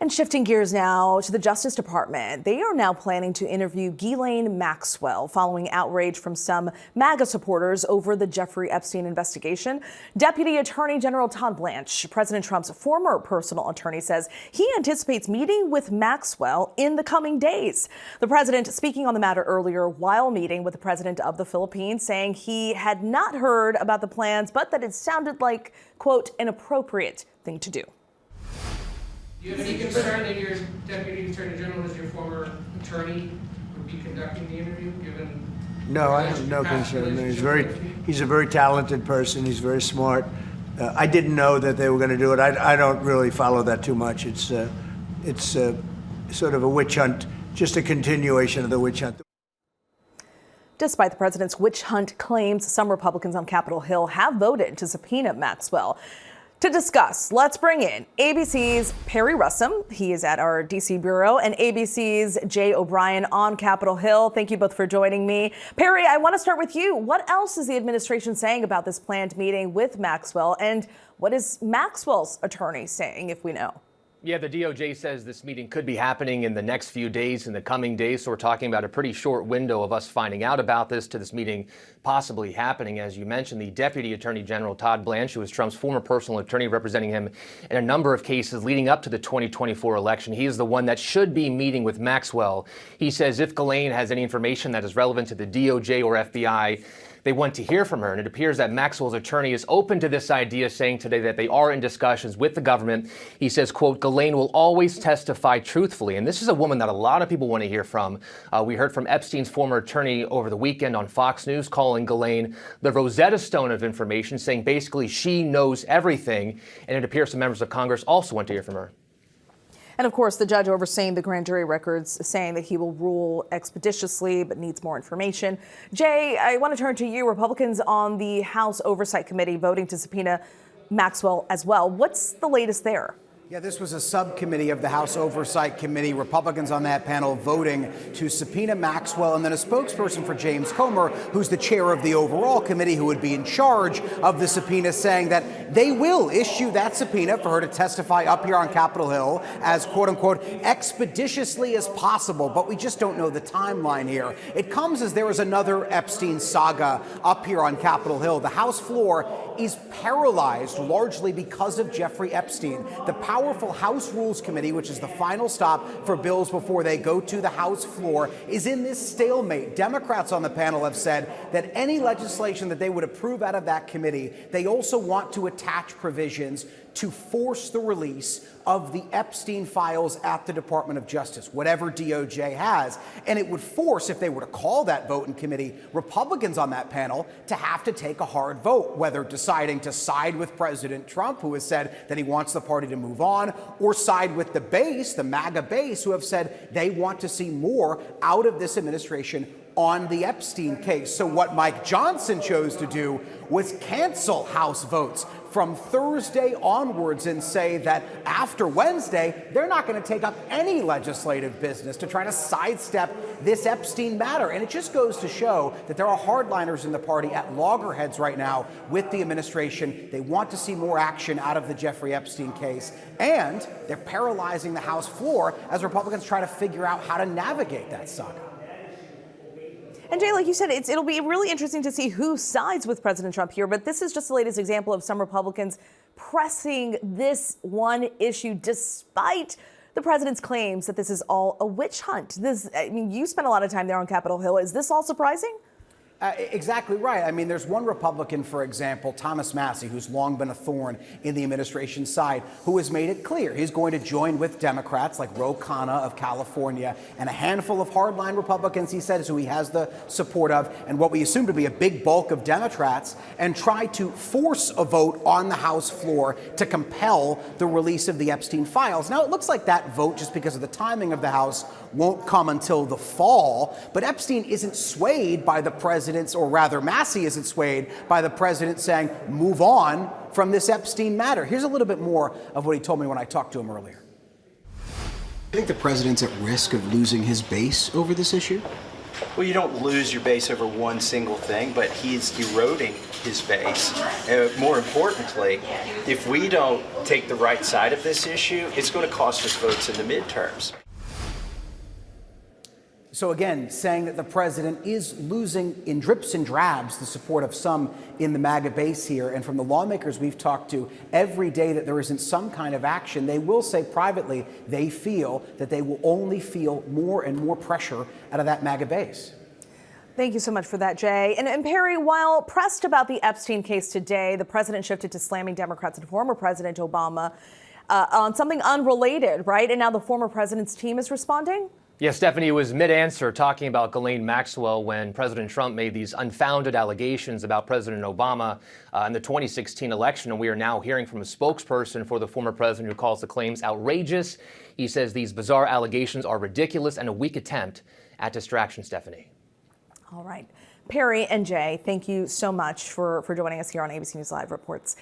And shifting gears now to the Justice Department. They are now planning to interview Ghislaine Maxwell following outrage from some MAGA supporters over the Jeffrey Epstein investigation. Deputy Attorney General Todd Blanche, President Trump's former personal attorney, says he anticipates meeting with Maxwell in the coming days. The president speaking on the matter earlier while meeting with the president of the Philippines, saying he had not heard about the plans, but that it sounded like, quote, an appropriate thing to do. Do you have any concern that your Deputy Attorney General, as your former attorney, would be conducting the interview, given? No, I have no concern. He's a very talented person. He's very smart. I didn't know that they were going to do it. I don't really follow that too much. It's sort of a witch hunt, just a continuation of the witch hunt. Despite the president's witch hunt claims, some Republicans on Capitol Hill have voted to subpoena Maxwell. To discuss, let's bring in ABC's Perry Russom. He is at our D.C. bureau, and ABC's Jay O'Brien on Capitol Hill. Thank you both for joining me. Perry, I want to start with you. What else is the administration saying about this planned meeting with Maxwell, and what is Maxwell's attorney saying, if we know? Yeah, the DOJ says this meeting could be happening in the next few days, in the coming days. So we're talking about a pretty short window of us finding out about this to this meeting possibly happening. As you mentioned, the Deputy Attorney General Todd Blanche, who is Trump's former personal attorney representing him in a number of cases leading up to the 2024 election. He is the one that should be meeting with Maxwell. He says if Ghislaine has any information that is relevant to the DOJ or FBI, they want to hear from her. And it appears that Maxwell's attorney is open to this idea, saying today that they are in discussions with the government. He says, quote, Ghislaine will always testify truthfully. And this is a woman that a lot of people want to hear from. We heard from Epstein's former attorney over the weekend on Fox News, calling Ghislaine the Rosetta Stone of information, saying basically she knows everything. And it appears some members of Congress also want to hear from her. And of course, the judge overseeing the grand jury records saying that he will rule expeditiously but needs more information. Jay, I want to turn to you. Republicans on the House Oversight Committee voting to subpoena Maxwell as well. What's the latest there? Yeah, this was a subcommittee of the House Oversight Committee. Republicans on that panel voting to subpoena Maxwell, and then a spokesperson for James Comer, who's the chair of the overall committee, who would be in charge of the subpoena, saying that they will issue that subpoena for her to testify up here on Capitol Hill as, quote unquote, expeditiously as possible. But we just don't know the timeline here. It comes as there is another Epstein saga up here on Capitol Hill. The House floor is paralyzed largely because of Jeffrey Epstein. The powerful House Rules Committee, which is the final stop for bills before they go to the House floor, is in this stalemate. Democrats on the panel have said that any legislation that they would approve out of that committee, they also want to attach provisions to force the release of the Epstein files at the Department of Justice, whatever DOJ has. And it would force, if they were to call that vote in committee, Republicans on that panel to have to take a hard vote, whether deciding to side with President Trump, who has said that he wants the party to move on, or side with the base, the MAGA base, who have said they want to see more out of this administration on the Epstein case. So what Mike Johnson chose to do was cancel House votes from Thursday onwards and say that after Wednesday, they're not going to take up any legislative business to try to sidestep this Epstein matter. And it just goes to show that there are hardliners in the party at loggerheads right now with the administration. They want to see more action out of the Jeffrey Epstein case, and they're paralyzing the House floor as Republicans try to figure out how to navigate that saga. And Jay, like you said, it'll be really interesting to see who sides with President Trump here. But this is just the latest example of some Republicans pressing this one issue despite the president's claims that this is all a witch hunt. You spent a lot of time there on Capitol Hill. Is this all surprising? Exactly right. I mean, there's one Republican, for example, Thomas Massie, who's long been a thorn in the administration's side, who has made it clear he's going to join with Democrats like Ro Khanna of California and a handful of hardline Republicans, he said, who he has the support of, and what we assume to be a big bulk of Democrats, and try to force a vote on the House floor to compel the release of the Epstein files. Now, it looks like that vote, just because of the timing of the House, won't come until the fall, but Epstein isn't swayed by the president's, or rather Massie isn't swayed by the president saying, move on from this Epstein matter. Here's a little bit more of what he told me when I talked to him earlier. I think the president's at risk of losing his base over this issue? Well, you don't lose your base over one single thing, but he's eroding his base. More importantly, if we don't take the right side of this issue, it's going to cost us votes in the midterms. So again, saying that the president is losing in drips and drabs the support of some in the MAGA base here. And from the lawmakers we've talked to, every day that there isn't some kind of action, they will say privately they feel that they will only feel more and more pressure out of that MAGA base. Thank you so much for that, Jay. And Perry, while pressed about the Epstein case today, the president shifted to slamming Democrats and former President Obama on something unrelated, right? And now the former president's team is responding? Yeah, Stephanie, it was mid-answer talking about Ghislaine Maxwell when President Trump made these unfounded allegations about President Obama in the 2016 election. And we are now hearing from a spokesperson for the former president who calls the claims outrageous. He says these bizarre allegations are ridiculous and a weak attempt at distraction, Stephanie. All right. Perry and Jay, thank you so much for joining us here on ABC News Live Reports.